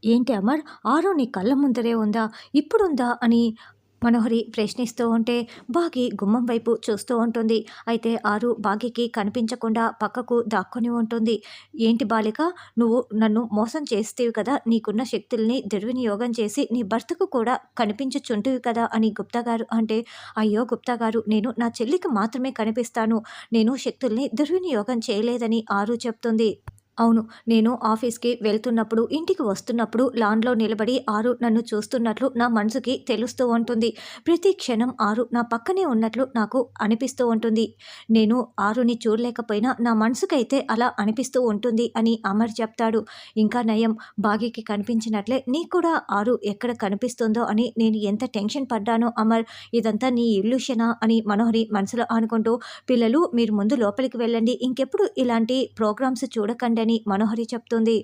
ఏంటి అమర్, ఆరో నీ కళ్ళ ముందరే ఉందా? ఇప్పుడుందా అని మనోహరి ప్రశ్నిస్తూ ఉంటే బాగి గుమ్మం వైపు చూస్తూ ఉంటుంది. అయితే ఆరు బాగికి కనిపించకుండా పక్కకు దాక్కొని ఉంటుంది. ఏంటి బాలిక, నువ్వు నన్ను మోసం చేస్తేవి కదా, నీకున్న శక్తుల్ని దుర్వినియోగం చేసి నీ భర్తకు కూడా కనిపించుచుంటివి కదా అని గుప్తా గారు అంటే, అయ్యో గుప్తా గారు, నేను నా చెల్లికి మాత్రమే కనిపిస్తాను, నేను శక్తుల్ని దుర్వినియోగం చేయలేదని ఆరు చెప్తుంది. అవును. నేను ఆఫీస్‌కి వెళ్తున్నప్పుడు, ఇంటికి వస్తున్నప్పుడు లాన్‌లో నిలబడి ఆరు నన్ను చూస్తున్నట్లు నా మనసుకి తెలుస్తూ ఉంటుంది. ప్రతి క్షణం ఆరు నా పక్కనే ఉన్నట్లు నాకు అనిపిస్తూ ఉంటుంది. నేను ఆరుని చూడలేకపోయినా నా మనసుకైతే అలా అనిపిస్తూ ఉంటుంది అని అమర్ చెప్తాడు. ఇంకా నయం, బాగీకి కనిపించినట్లే నీకు కూడా ఆరు ఎక్కడ కనిపిస్తుందో అని నేను ఎంత టెన్షన్ పడ్డానో అమర్. ఇదంతా నీ ఇల్యూషనా అని మనోహరి మనసులో అనుకుంటూ, పిల్లలు మీరు ముందు లోపలికి వెళ్ళండి, ఇంకెప్పుడు ఇలాంటి ప్రోగ్రామ్స్ చూడకండి అని మనోహరి చెప్తుంది.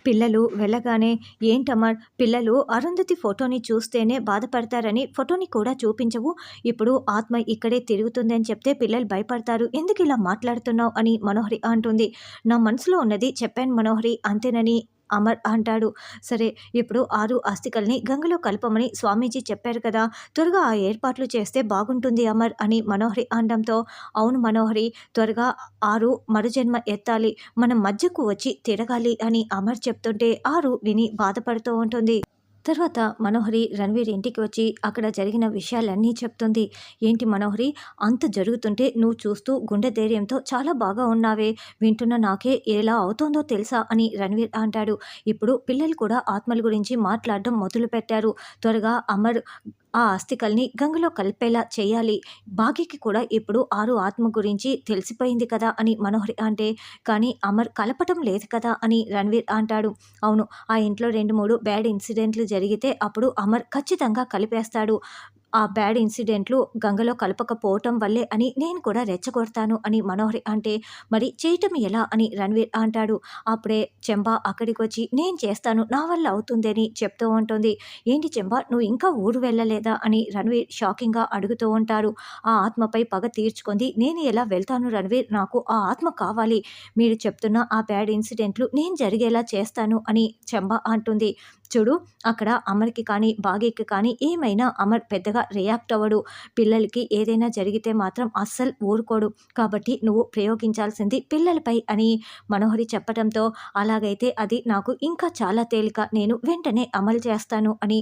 పిల్లలు వెళ్ళగానే, ఏంటమ్మా పిల్లలు అరుంధతి ఫోటోని చూస్తేనే బాధపడతారని ఫోటోని కూడా చూపించవు, ఇప్పుడు ఆత్మ ఇక్కడే తిరుగుతుంది అని చెప్తే పిల్లలు భయపడతారు, ఎందుకు ఇలా మాట్లాడుతున్నావు అని మనోహరి అంటుంది. నా మనసులో ఉన్నది చెప్పాను మనోహరి, అంతేనని అమర్ అంటాడు. సరే, ఇప్పుడు ఆరు అస్థికల్ని గంగలో కలపమని స్వామీజీ చెప్పారు కదా, త్వరగా ఆ ఏర్పాట్లు చేస్తే బాగుంటుంది అమర్ అని మనోహరి అనడంతో, అవును మనోహరి, త్వరగా ఆరు మరుజన్మ ఎత్తాలి, మన మధ్యకు వచ్చి తిరగాలి అని అమర్ చెప్తుంటే ఆరు విని బాధపడుతూ ఉంటుంది. తర్వాత మనోహరి రణ్వీర్ ఇంటికి వచ్చి అక్కడ జరిగిన విషయాలన్నీ చెప్తుంది. ఏంటి మనోహరి, అంత జరుగుతుంటే నువ్వు చూస్తూ గుండె ధైర్యంతో చాలా బాగా ఉన్నావే, వింటున్న నాకే ఎలా అవుతోందో తెలుసా అని రణ్వీర్ అంటాడు. ఇప్పుడు పిల్లలు కూడా ఆత్మల గురించి మాట్లాడడం మొదలుపెట్టారు. త్వరగా అమర్ ఆ అస్థికల్ని గంగలో కలిపేలా చేయాలి. భాగ్యకి కూడా ఇప్పుడు ఆరు ఆత్మ గురించి తెలిసిపోయింది కదా అని మనోహరి అంటే, కానీ అమర్ కలపటం లేదు కదా అని రణ్వీర్ అంటాడు. అవును, ఆ ఇంట్లో 2, 3 బ్యాడ్ ఇన్సిడెంట్లు జరిగితే అప్పుడు అమర్ ఖచ్చితంగా కలిపేస్తాడు. ఆ బ్యాడ్ ఇన్సిడెంట్లు గంగలో కలపకపోవటం వల్లే అని నేను కూడా రెచ్చగొడతాను అని మనోహరి అంటే, మరి చేయటం ఎలా అని రణ్వీర్ అంటాడు. అప్పుడే చెంబా అక్కడికొచ్చి, నేను చేస్తాను, నా వల్ల అవుతుంది అని చెప్తూ ఉంటుంది. ఏంటి చెంబా, నువ్వు ఇంకా ఊరు వెళ్ళలేదా అని రణ్వీర్ షాకింగ్గా అడుగుతూ ఉంటారు. ఆ ఆత్మపై పగ తీర్చుకుంది నేను ఎలా వెళ్తాను రణ్వీర్, నాకు ఆ ఆత్మ కావాలి, మీరు చెప్తున్న ఆ బ్యాడ్ ఇన్సిడెంట్లు నేను జరిగేలా చేస్తాను అని చెంబా అంటుంది. చూడు, అక్కడ అమర్కి కానీ బాగీకి కానీ ఏమైనా అమర్ పెద్దగా రియాక్ట్ అవ్వడు, పిల్లలకి ఏదైనా జరిగితే మాత్రం అస్సలు ఊరుకోడు, కాబట్టి నువ్వు ప్రయోగించాల్సింది పిల్లలపై అని మనోహరి చెప్పడంతో, అలాగైతే అది నాకు ఇంకా చాలా తేలిక, నేను వెంటనే అమలు చేస్తాను అని,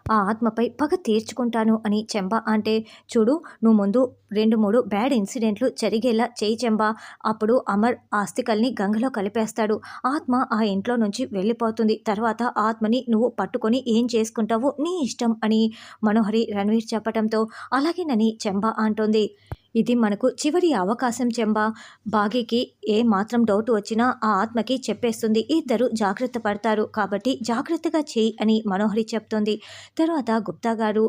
ఆ ఆత్మపై పగ తీర్చుకుంటాను అని చెంబా అంటే, చూడు, నువ్వు ముందు 2, 3 బ్యాడ్ ఇన్సిడెంట్లు జరిగేలా చేయి చెంబా, అప్పుడు అమర్ ఆస్తికల్ని గంగలో కలిపేస్తాడు, ఆత్మ ఆ ఇంట్లో నుంచి వెళ్ళిపోతుంది, తర్వాత ఆత్మని నువ్వు పట్టుకొని ఏం చేసుకుంటావో నీ ఇష్టం అని మనోహరి రణ్వీర్ చెప్పటంతో, అలాగేనని చెంబా అంటోంది. ఇది మనకు చివరి అవకాశం చెంబా, బాగీకి ఏ మాత్రం డౌట్ వచ్చినా ఆ ఆత్మకి చెప్పేస్తుంది, ఇద్దరు జాగ్రత్త పడతారు, కాబట్టి జాగ్రత్తగా చేయి అని మనోహరి చెప్తుంది. తర్వాత గుప్తా గారు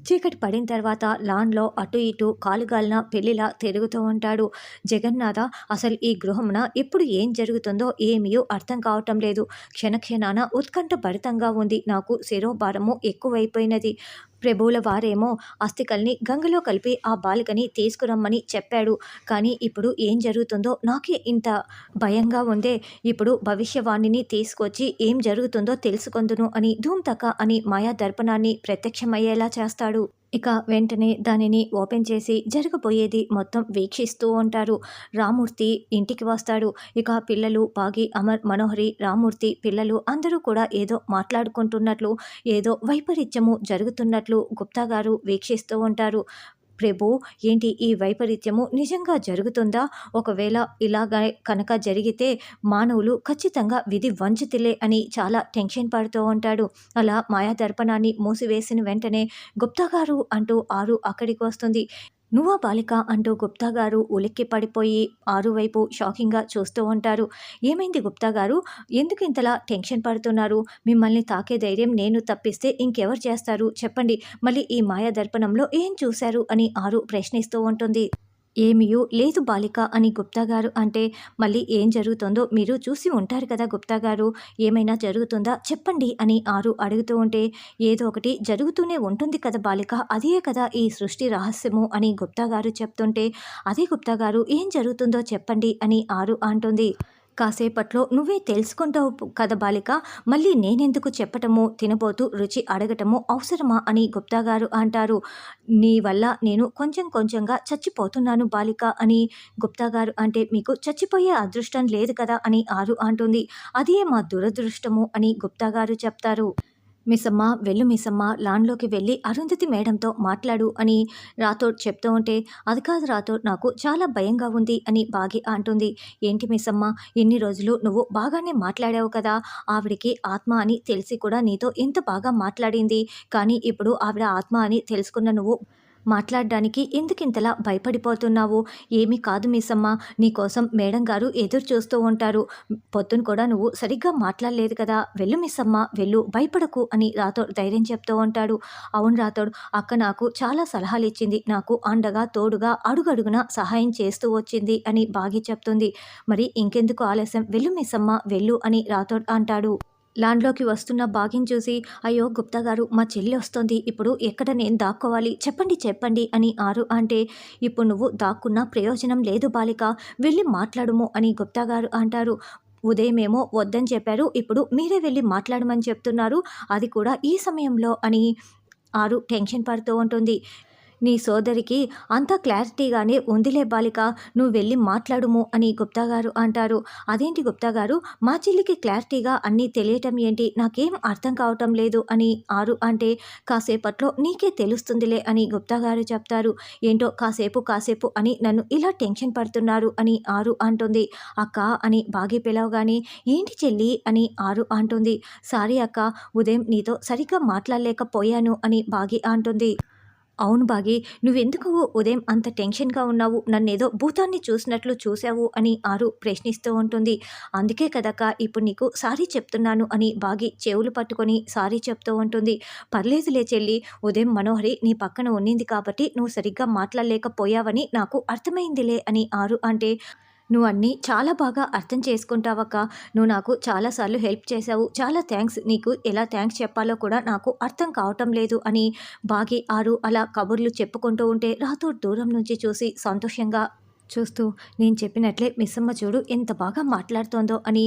చీకటి పడిన తర్వాత లాన్లో అటు ఇటు కాలుగాలిన పెళ్లిలా తిరుగుతూ ఉంటాడు. జగన్నాథ, అసలు ఈ గృహమున ఎప్పుడు ఏం జరుగుతుందో ఏమీ అర్థం కావటం లేదు, క్షణక్షణాన ఉత్కంఠ భరితంగా ఉంది, నాకు శిరోభారము ఎక్కువైపోయినది, ప్రభువుల వారేమో అస్థికల్ని గంగలో కలిపి ఆ బాలికని తీసుకురమ్మని చెప్పాడు, కానీ ఇప్పుడు ఏం జరుగుతుందో నాకే ఇంత భయంగా ఉందే, ఇప్పుడు భవిష్యవాణిని తీసుకొచ్చి ఏం జరుగుతుందో తెలుసుకొందును అని ధూమ్తక అని మాయా దర్పణాన్ని ప్రత్యక్షమయ్యేలా చేస్తాడు. ఇక వెంటనే దానిని ఓపెన్ చేసి జరగబోయేది మొత్తం వీక్షిస్తూ ఉంటారు. రామూర్తి ఇంటికి వస్తాడు. ఇక పిల్లలు బాగి, అమర్, మనోహరి, రామూర్తి పిల్లలు అందరూ కూడా ఏదో మాట్లాడుకుంటున్నట్లు, ఏదో వైపరీత్యము జరుగుతున్నట్లు గుప్తా గారు వీక్షిస్తూ ఉంటారు. ప్రభు, ఏంటి ఈ వైపరీత్యము నిజంగా జరుగుతుందా, ఒకవేళ ఇలాగ కనుక జరిగితే మానవులు ఖచ్చితంగా విధి వంచితులే అని చాలా టెన్షన్ పడుతూ ఉంటాడు. అలా మాయాదర్పణాన్ని మూసివేసిన వెంటనే గుప్తా గారు అంటూ ఆరు అక్కడికి వస్తుంది. నువ్వా బాలిక అంటూ గుప్తా గారు ఉలిక్కి పడిపోయి ఆరు వైపు షాకింగ్గా చూస్తూ ఉంటారు. ఏమైంది గుప్తా గారు, ఎందుకు ఇంతలా టెన్షన్ పడుతున్నారు, మిమ్మల్ని తాకే ధైర్యం నేను తప్పిస్తే ఇంకెవరు చేస్తారు చెప్పండి, మళ్ళీ ఈ మాయాదర్పణంలో ఏం చూశారు అని ఆరు ప్రశ్నిస్తూ ఉంటుంది. ఏమీయూ లేదు బాలిక అని గుప్తా గారు అంటే, మళ్ళీ ఏం జరుగుతుందో మీరు చూసి ఉంటారు కదా గుప్తా గారు, ఏమైనా జరుగుతుందా చెప్పండి అని ఆరు అడుగుతూ ఉంటే, ఏదో ఒకటి జరుగుతూనే ఉంటుంది కదా బాలిక, అదే కదా ఈ సృష్టి రహస్యము అని గుప్తా గారు చెప్తుంటే, అదే గుప్తా గారు ఏం జరుగుతుందో చెప్పండి అని ఆరు అంటుంది. కాసేపట్లో నువ్వే తెలుసుకుంటావు కదా బాలిక, మళ్ళీ నేనెందుకు చెప్పటము, తినబోతూ రుచి అడగటము అవసరమా అని గుప్తా గారు అంటారు. నీ వల్ల నేను కొంచెం కొంచెంగా చచ్చిపోతున్నాను బాలిక అని గుప్తా గారు అంటే, మీకు చచ్చిపోయే అదృష్టం లేదు కదా అని ఆరు అంటుంది. అదే మా దురదృష్టము అని గుప్తా గారు చెప్తారు. మిస్సమ్మ వెళ్ళు మిస్సమ్మ, లాన్‌లోకి వెళ్ళి అరుంధతి మేడంతో మాట్లాడు అని రాథోడ్ చెప్తూ ఉంటే, అది కాదు రాథోడ్, నాకు చాలా భయంగా ఉంది అని బాగి అంటుంది. ఏంటి మిస్సమ్మ, ఇన్ని రోజులు నువ్వు బాగానే మాట్లాడావు కదా! ఆవిడకి ఆత్మ అని తెలిసి కూడా నీతో ఎంత బాగా మాట్లాడింది. కానీ ఇప్పుడు ఆవిడ ఆత్మ అని తెలుసుకున్న నువ్వు మాట్లాడడానికి ఎందుకింతలా భయపడిపోతున్నావు? ఏమీ కాదు మిస్సమ్మ, నీకోసం మేడం గారు ఎదురు చూస్తూ ఉంటారు. పొద్దున కూడా నువ్వు సరిగ్గా మాట్లాడలేదు కదా! వెళ్ళు మిస్సమ్మ వెళ్ళు, భయపడకు అని రాథోడ్ ధైర్యం చెప్తూ ఉంటాడు. అవును రాథోడ్, అక్క నాకు చాలా సలహాలిచ్చింది. నాకు అండగా, తోడుగా అడుగడుగునా సహాయం చేస్తూ వచ్చింది అని బాగి చెప్తుంది. మరి ఇంకెందుకు ఆలస్యం, వెళ్ళు మిస్సమ్మ వెళ్ళు అని రాథోడ్ అంటాడు. లాన్‌లోకి వస్తున్న బాగిని చూసి, అయ్యో గుప్తా గారు, మా చెల్లి వస్తోంది. ఇప్పుడు ఎక్కడ నేను దాక్కోవాలి? చెప్పండి చెప్పండి అని ఆరు అంటే, ఇప్పుడు నువ్వు దాక్కున్నా ప్రయోజనం లేదు బాలిక, వెళ్ళి మాట్లాడుము అని గుప్తా గారు అంటారు. ఉదయమేమో వద్దని చెప్పారు. ఇప్పుడు మీరే వెళ్ళి మాట్లాడమని చెప్తున్నారు. అది కూడా ఈ సమయంలో అని ఆరు టెన్షన్ పడుతూ ఉంటుంది. నీ సోదరికి అంతా క్లారిటీగానే ఉందిలే బాలిక, నువ్వు వెళ్ళి మాట్లాడుము అని గుప్తా గారు అంటారు. అదేంటి గుప్తా గారు, మా చెల్లికి క్లారిటీగా అన్నీ తెలియటం ఏంటి, నాకేం అర్థం కావటం లేదు అని ఆరు అంటే, కాసేపట్లో నీకే తెలుస్తుందిలే అని గుప్తా గారు చెప్తారు. ఏంటో కాసేపు కాసేపు అని నన్ను ఇలా టెన్షన్ పడుతున్నారు అని ఆరు అంటుంది. అక్క అని బాగి పిలవగానే, ఏంటి చెల్లి అని ఆరు అంటుంది. సారీ అక్క, ఉదయం నీతో సరిగ్గా మాట్లాడలేకపోయాను అని బాగి అంటుంది. అవును బాగి, నువ్వెందుకు ఉదయం అంత టెన్షన్‌గా ఉన్నావు? నన్నేదో భూతాన్ని చూసినట్లు చూసావు అని ఆరు ప్రశ్నిస్తూ ఉంటుంది. అందుకే కదక్కా ఇప్పుడు నీకు సారీ చెప్తున్నాను అని బాగి చెవులు పట్టుకొని సారీ చెప్తూ ఉంటుంది. పర్లేదులే చెల్లి, ఉదయం మనోహరి నీ పక్కన ఉన్నింది కాబట్టి నువ్వు సరిగ్గా మాట్లాడలేకపోయావని నాకు అర్థమైందిలే అని ఆరు అంటే, నువ్వు అన్నీ చాలా బాగా అర్థం చేసుకుంటావక్క. నువ్వు నాకు చాలా సార్లు హెల్ప్ చేశావు. చాలా థ్యాంక్స్. నీకు ఎలా థ్యాంక్స్ చెప్పాలో కూడా నాకు అర్థం కావటం లేదు అని బాగి, ఆరు అలా కబుర్లు చెప్పుకుంటూ ఉంటే రాథోడ్ దూరం నుంచి చూసి సంతోషంగా చూస్తూ, నేను చెప్పినట్లే మిస్సమ్మ చూడు ఎంత బాగా మాట్లాడుతోందో అని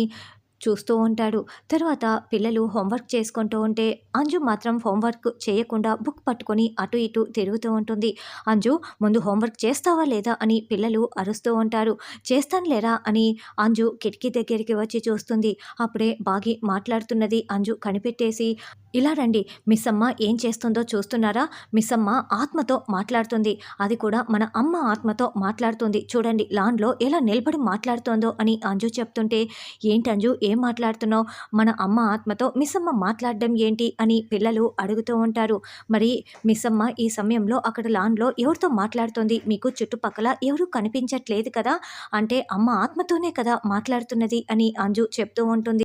చూస్తూ ఉంటాడు. తర్వాత పిల్లలు హోంవర్క్ చేసుకుంటూ ఉంటే అంజు మాత్రం హోంవర్క్ చేయకుండా బుక్ పట్టుకొని అటు ఇటు తిరుగుతూ ఉంటుంది. అంజు, ముందు హోంవర్క్ చేస్తావా లేదా అని పిల్లలు అరుస్తూ ఉంటారు. చేస్తానులేరా అని అంజు కిటికీ దగ్గరికి వచ్చి చూస్తుంది. అప్పుడే బాగి మాట్లాడుతున్నది అంజు కనిపెట్టేసి, ఇలా రండి, మిస్సమ్మ ఏం చేస్తుందో చూస్తున్నారా? మిస్సమ్మ ఆత్మతో మాట్లాడుతుంది. అది కూడా మన అమ్మ ఆత్మతో మాట్లాడుతుంది. చూడండి లాన్‌లో ఎలా నిలబడి మాట్లాడుతోందో అని అంజు చెప్తుంటే, ఏంటంజు ఏం మాట్లాడుతున్నావు? మన అమ్మ ఆత్మతో మిస్సమ్మ మాట్లాడడం ఏంటి అని పిల్లలు అడుగుతూ ఉంటారు. మరి మిస్సమ్మ ఈ సమయంలో అక్కడ లాన్‌లో ఎవరితో మాట్లాడుతోంది? మీకు చుట్టుపక్కల ఎవరు కనిపించట్లేదు కదా! అంటే అమ్మ ఆత్మతోనే కదా మాట్లాడుతున్నది అని అంజు చెప్తూ ఉంటుంది.